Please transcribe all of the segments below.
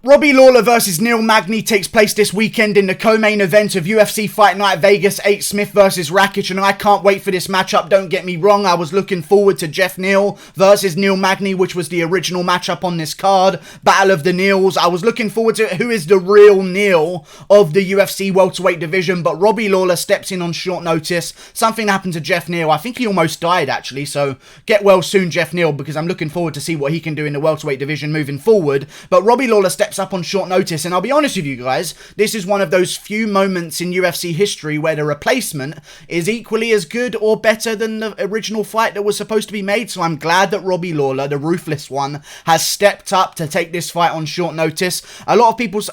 Robbie Lawler versus Neil Magny takes place this weekend in the co-main event of UFC Fight Night Vegas 8, Smith versus Rakic, and I can't wait for this matchup, don't get me wrong. I was looking forward to Jeff Neal versus Neil Magny, which was the original matchup on this card, Battle of the Neils. I was looking forward to who is the real Neil of the UFC welterweight division, but Robbie Lawler steps in on short notice. Something happened to Jeff Neal. I think he almost died, actually, so get well soon, Jeff Neal, because I'm looking forward to see what he can do in the welterweight division moving forward. But Robbie Lawler steps up on short notice, and I'll be honest with you guys, this is one of those few moments in UFC history where the replacement is equally as good or better than the original fight that was supposed to be made. So I'm glad that Robbie Lawler, the ruthless one, has stepped up to take this fight on short notice. A lot of people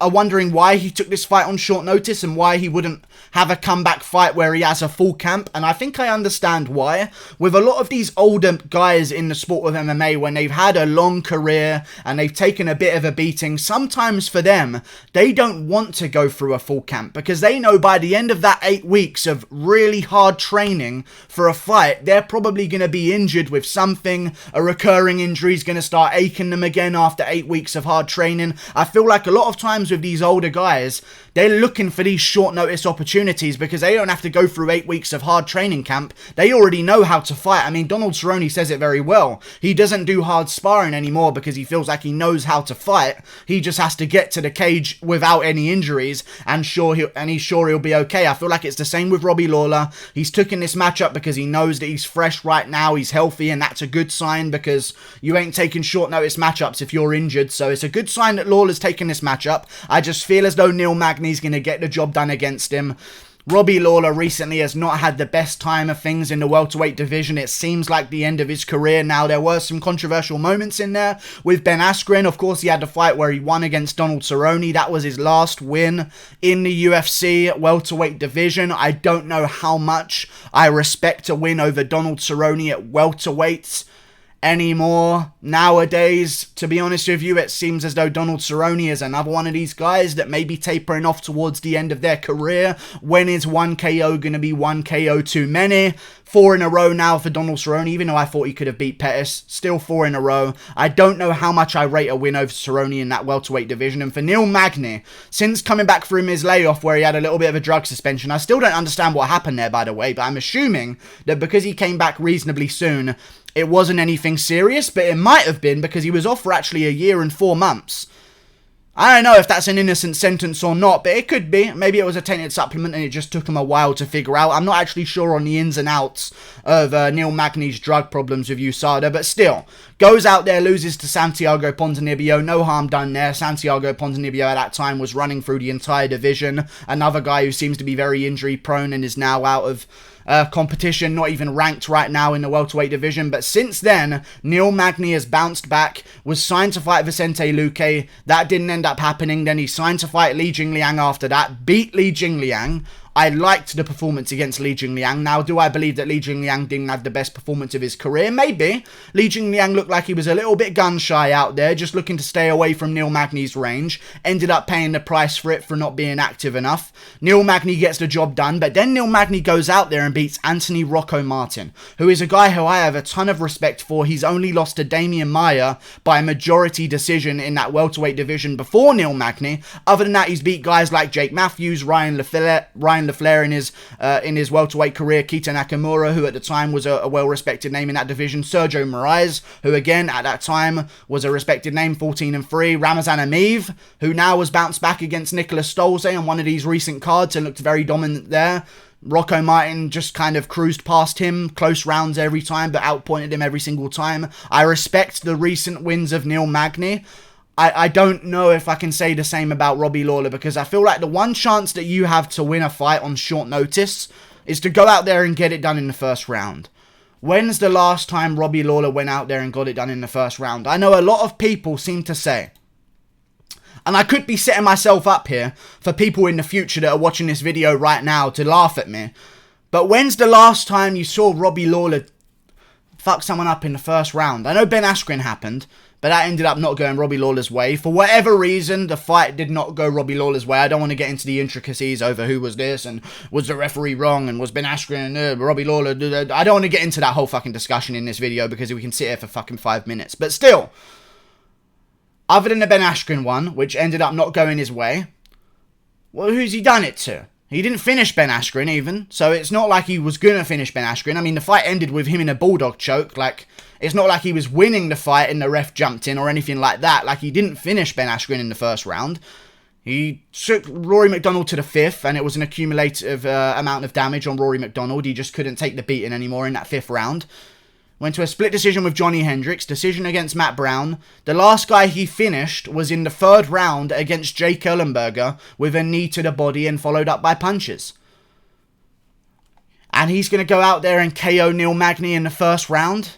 are wondering why he took this fight on short notice and why he wouldn't have a comeback fight where he has a full camp, and I think I understand why. With a lot of these older guys in the sport of MMA, when they've had a long career and they've taken a bit of a beating, sometimes for them, they don't want to go through a full camp because they know by the end of that 8 weeks of really hard training for a fight, they're probably going to be injured with something. A recurring injury is going to start aching them again after 8 weeks of hard training. I feel like a lot of times with these older guys, they're looking for these short notice opportunities because they don't have to go through 8 weeks of hard training camp. They already know how to fight. I mean, Donald Cerrone says it very well. He doesn't do hard sparring anymore because he feels like he knows how to fight. He just has to get to the cage without any injuries, and he's sure he'll be okay. I feel like it's the same with Robbie Lawler. He's taken this matchup because he knows that he's fresh right now, he's healthy, and that's a good sign because you ain't taking short notice matchups if you're injured. So it's a good sign that Lawler's taken this matchup. I just feel as though Neil Magny's going to get the job done against him. Robbie Lawler recently has not had the best time of things in the welterweight division. It seems like the end of his career now. There were some controversial moments in there with Ben Askren. Of course, he had the fight where he won against Donald Cerrone. That was his last win in the UFC welterweight division. I don't know how much I respect a win over Donald Cerrone at welterweights anymore nowadays. To be honest with you, it seems as though Donald Cerrone is another one of these guys that may be tapering off towards the end of their career. When is one KO going to be one KO too many? 4 in a row now for Donald Cerrone, even though I thought he could have beat Pettis. Still 4 in a row. I don't know how much I rate a win over Cerrone in that welterweight division. And for Neil Magny, since coming back from his layoff where he had a little bit of a drug suspension, I still don't understand what happened there, by the way, but I'm assuming that because he came back reasonably soon, it wasn't anything serious, but it might have been because he was off for actually 1 year and 4 months. I don't know if that's an innocent sentence or not, but it could be. Maybe it was a tainted supplement and it just took him a while to figure out. I'm not actually sure on the ins and outs of Neil Magny's drug problems with USADA, but still, goes out there, loses to Santiago Ponzinibbio. No harm done there. Santiago Ponzinibbio at that time was running through the entire division. Another guy who seems to be very injury prone and is now out of competition, not even ranked right now in the welterweight division. But since then, Neil Magny has bounced back, was signed to fight Vicente Luque. That didn't end up happening. Then he signed to fight Li Jingliang after that, beat Li Jingliang. I liked the performance against Li Jingliang. Now, do I believe that Li Jingliang didn't have the best performance of his career? Maybe. Li Jingliang looked like he was a little bit gun-shy out there, just looking to stay away from Neil Magny's range. Ended up paying the price for it for not being active enough. Neil Magny gets the job done, but then Neil Magny goes out there and beats Anthony Rocco Martin, who is a guy who I have a ton of respect for. He's only lost to Damian Maia by a majority decision in that welterweight division before Neil Magny. Other than that, he's beat guys like Jake Matthews, Ryan LaFleur in his welterweight career, Keita Nakamura, who at the time was a well-respected name in that division, Sergio Moraes, who again at that time was a respected name, 14-3, Ramazan Emeev, who now has bounced back against Nicolas Stolze on one of these recent cards and looked very dominant there. Rocco Martin just kind of cruised past him, close rounds every time, but outpointed him every single time. I respect the recent wins of Neil Magny. I don't know if I can say the same about Robbie Lawler, because I feel like the one chance that you have to win a fight on short notice is to go out there and get it done in the first round. When's the last time Robbie Lawler went out there and got it done in the first round? I know a lot of people seem to say, and I could be setting myself up here for people in the future that are watching this video right now to laugh at me, but when's the last time you saw Robbie Lawler fuck someone up in the first round? I know Ben Askren happened, but that ended up not going Robbie Lawler's way. For whatever reason, the fight did not go Robbie Lawler's way. I don't want to get into the intricacies over who was this, and was the referee wrong, and was Ben Askren, Robbie Lawler, I don't want to get into that whole fucking discussion in this video, because we can sit here for fucking 5 minutes. But still, other than the Ben Askren one, which ended up not going his way, well, who's he done it to? He didn't finish Ben Askren even, so it's not like he was going to finish Ben Askren. I mean, the fight ended with him in a bulldog choke. Like, it's not like he was winning the fight and the ref jumped in or anything like that. Like, he didn't finish Ben Askren in the first round. He took Rory McDonald to the 5th, and it was an accumulative amount of damage on Rory McDonald. He just couldn't take the beating anymore in that 5th round. Went to a split decision with Johnny Hendricks, decision against Matt Brown. The last guy he finished was in the 3rd round against Jake Ellenberger with a knee to the body and followed up by punches. And he's going to go out there and KO Neil Magny in the 1st round?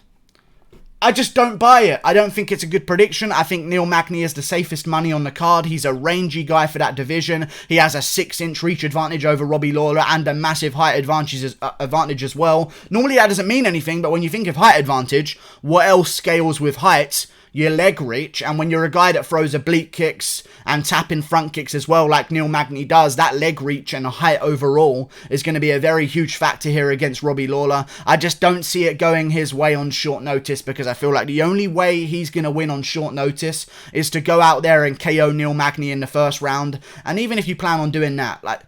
I just don't buy it. I don't think it's a good prediction. I think Neil Magny is the safest money on the card. He's a rangy guy for that division. He has a 6-inch reach advantage over Robbie Lawler and a massive height advantage as well. Normally that doesn't mean anything, but when you think of height advantage, what else scales with height? Your leg reach, and when you're a guy that throws oblique kicks and tapping front kicks as well, like Neil Magny does, that leg reach and height overall is going to be a very huge factor here against Robbie Lawler. I just don't see it going his way on short notice, because I feel like the only way he's going to win on short notice is to go out there and KO Neil Magny in the 1st round. And even if you plan on doing that, like,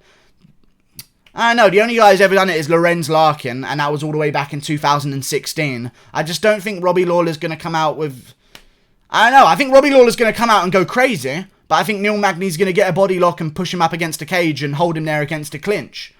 I don't know, the only guy who's ever done it is Lorenz Larkin, and that was all the way back in 2016. I just don't think Robbie Lawler's going to come out with... I don't know, I think Robbie Lawler's going to come out and go crazy, but I think Neil Magny's going to get a body lock and push him up against a cage and hold him there against a clinch.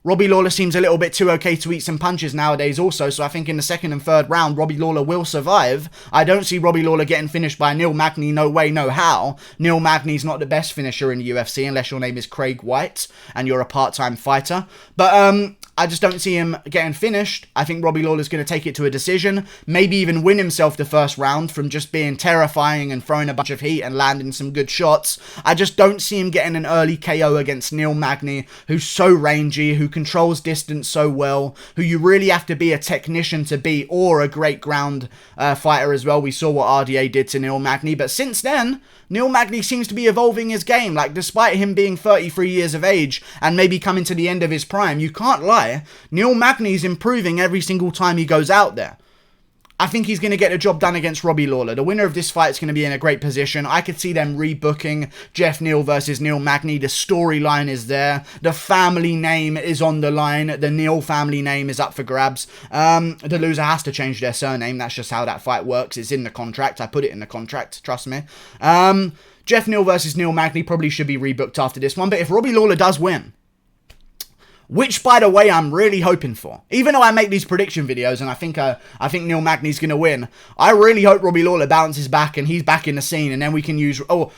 Robbie Lawler seems a little bit too okay to eat some punches nowadays also, so I think in the 2nd and 3rd round, Robbie Lawler will survive. I don't see Robbie Lawler getting finished by Neil Magny, no way, no how. Neil Magny's not the best finisher in the UFC, unless your name is Craig White and you're a part-time fighter. But, I just don't see him getting finished. I think Robbie Lawler's going to take it to a decision, maybe even win himself the 1st round from just being terrifying and throwing a bunch of heat and landing some good shots. I just don't see him getting an early KO against Neil Magny, who's so rangy, who controls distance so well, who you really have to be a technician to beat, or a great ground fighter as well. We saw what RDA did to Neil Magny, but since then, Neil Magny seems to be evolving his game. Like, despite him being 33 years of age and maybe coming to the end of his prime, you can't lie, Neil Magny's improving every single time he goes out there. I think he's going to get the job done against Robbie Lawler. The winner of this fight is going to be in a great position. I could see them rebooking Jeff Neal versus Neil Magny. The storyline is there. The family name is on the line. The Neal family name is up for grabs. The loser has to change their surname. That's just how that fight works. It's in the contract. I put it in the contract. Trust me. Jeff Neal versus Neil Magny probably should be rebooked after this one. But if Robbie Lawler does win, which, by the way, I'm really hoping for. Even though I make these prediction videos and I think Neil Magny's going to win, I really hope Robbie Lawler bounces back and he's back in the scene, and then we can use... Oh,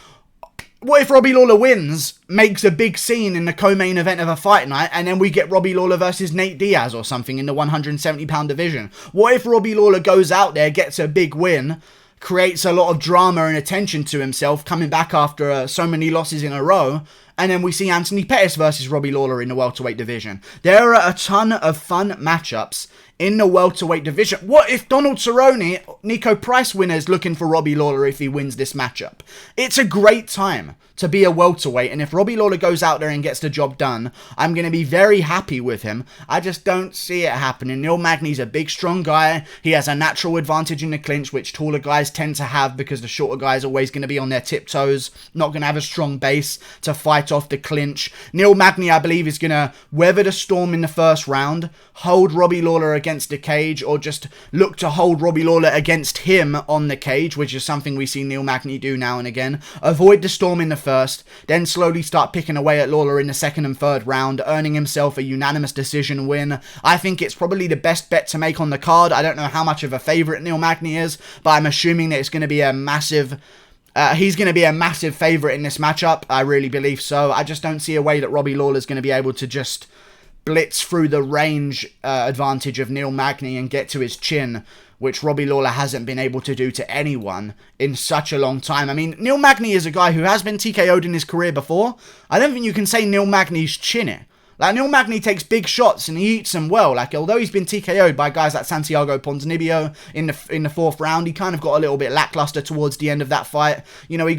what if Robbie Lawler wins, makes a big scene in the co-main event of a fight night, and then we get Robbie Lawler versus Nate Diaz or something in the 170-pound division? What if Robbie Lawler goes out there, gets a big win, creates a lot of drama and attention to himself, coming back after so many losses in a row, and then we see Anthony Pettis versus Robbie Lawler in the welterweight division? There are a ton of fun matchups in the welterweight division. What if Donald Cerrone, Nico Price winner, is looking for Robbie Lawler if he wins this matchup? It's a great time to be a welterweight, and if Robbie Lawler goes out there and gets the job done, I'm going to be very happy with him. I just don't see it happening. Neil Magny's a big, strong guy. He has a natural advantage in the clinch, which taller guys tend to have, because the shorter guy is always going to be on their tiptoes, not going to have a strong base to fight off the clinch. Neil Magny, I believe, is going to weather the storm in the 1st round, hold Robbie Lawler against the cage, or just look to hold Robbie Lawler against him on the cage, which is something we see Neil Magny do now and again. Avoid the storm in the 1st, then slowly start picking away at Lawler in the 2nd and 3rd round, earning himself a unanimous decision win. I think it's probably the best bet to make on the card. I don't know how much of a favourite Neil Magny is, but I'm assuming that it's going to be a massive... he's going to be a massive favourite in this matchup. I really believe so. I just don't see a way that Robbie Lawler's going to be able to just blitz through the range advantage of Neil Magny and get to his chin, which Robbie Lawler hasn't been able to do to anyone in such a long time. I mean, Neil Magny is a guy who has been TKO'd in his career before. I don't think you can say Neil Magny's chinny. Like, Neil Magny takes big shots and he eats them well. Like, although he's been TKO'd by guys like Santiago Ponzinibbio in the 4th round, he kind of got a little bit lackluster towards the end of that fight. You know, he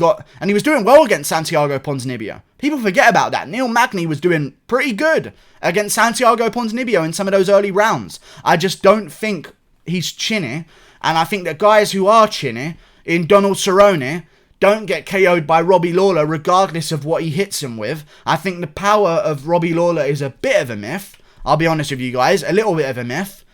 was doing well against Santiago Ponzinibbio. People forget about that. Neil Magny was doing pretty good against Santiago Ponzinibbio in some of those early rounds. I just don't think he's chinny, and I think that guys who are chinny, in Donald Cerrone, don't get KO'd by Robbie Lawler regardless of what he hits him with. I think the power of Robbie Lawler is a bit of a myth. I'll be honest with you guys, a little bit of a myth.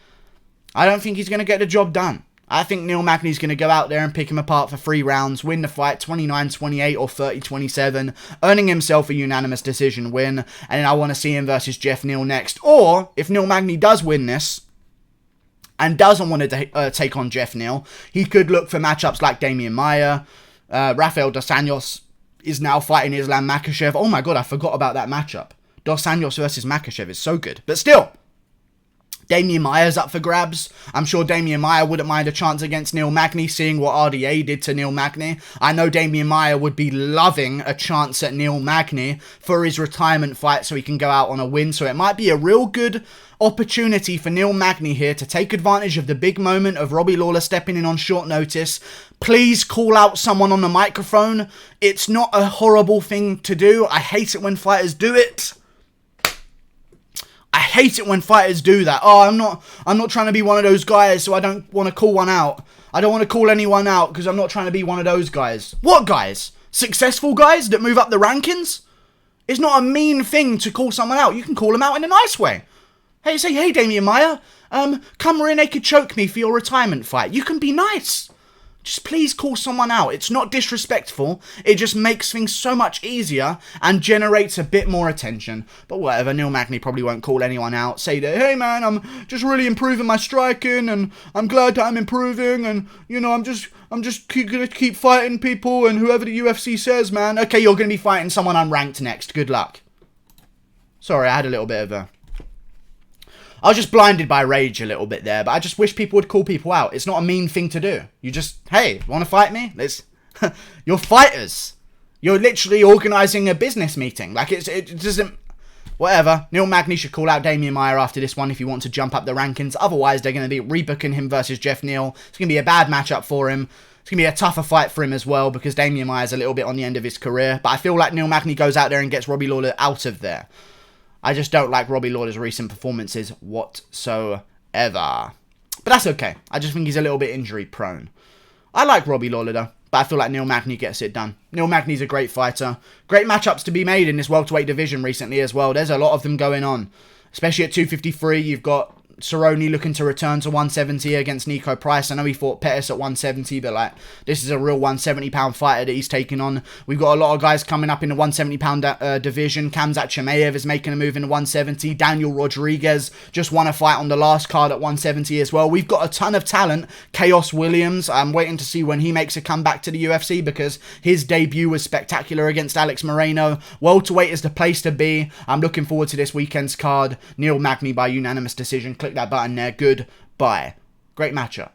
I don't think he's going to get the job done. I think Neil Magny's going to go out there and pick him apart for 3 rounds, win the fight 29-28 or 30-27, earning himself a unanimous decision win, and then I want to see him versus Jeff Neal next. Or, if Neil Magny does win this, and doesn't want to take on Jeff Neal, he could look for matchups like Damian Maia. Rafael Dos Anjos is now fighting Islam Makhachev. Oh my god, I forgot about that matchup. Dos Anjos versus Makhachev is so good. But still, Damian Maia's up for grabs. I'm sure Damian Maia wouldn't mind a chance against Neil Magny, seeing what RDA did to Neil Magny. I know Damian Maia would be loving a chance at Neil Magny for his retirement fight so he can go out on a win. So it might be a real good opportunity for Neil Magny here to take advantage of the big moment of Robbie Lawler stepping in on short notice. Please call out someone on the microphone. It's not a horrible thing to do. I hate it when fighters do it. I hate it when fighters do that. Oh, I'm not trying to be one of those guys, so I don't want to call one out. I don't want to call anyone out because I'm not trying to be one of those guys. What guys? Successful guys that move up the rankings? It's not a mean thing to call someone out. You can call them out in a nice way. Hey, say, hey, Damian Maia, come rear naked choke me for your retirement fight. You can be nice. Just please call someone out. It's not disrespectful. It just makes things so much easier and generates a bit more attention. But whatever, Neil Magny probably won't call anyone out. Say that, hey man, I'm just really improving my striking and I'm glad that I'm improving and, you know, I'm just gonna keep fighting people and whoever the UFC says, man. Okay, you're gonna be fighting someone unranked next. Good luck. Sorry, I had a little bit of I was just blinded by rage a little bit there, but I just wish people would call people out. It's not a mean thing to do. You just, hey, want to fight me? You're fighters. You're literally organising a business meeting. Like, it doesn't, whatever. Neil Magny should call out Damian Maia after this one if you want to jump up the rankings. Otherwise, they're going to be rebooking him versus Jeff Neal. It's going to be a bad matchup for him. It's going to be a tougher fight for him as well because Damian Maia is a little bit on the end of his career. But I feel like Neil Magny goes out there and gets Robbie Lawler out of there. I just don't like Robbie Lawler's recent performances whatsoever. But that's okay. I just think he's a little bit injury prone. I like Robbie Lawler though, but I feel like Neil Magny gets it done. Neil Magny's a great fighter. Great matchups to be made in this welterweight division recently as well. There's a lot of them going on. Especially at 253, you've got Cerrone looking to return to 170 against Nico Price. I know he fought Pettis at 170, but like this is a real 170-pound fighter that he's taking on. We've got a lot of guys coming up in the 170-pound division. Kamzat Chimaev is making a move in the 170. Daniel Rodriguez just won a fight on the last card at 170 as well. We've got a ton of talent. Chaos Williams, I'm waiting to see when he makes a comeback to the UFC because his debut was spectacular against Alex Moreno. Welterweight is the place to be. I'm looking forward to this weekend's card. Neil Magny by unanimous decision. Click that button there. Goodbye. Great matchup.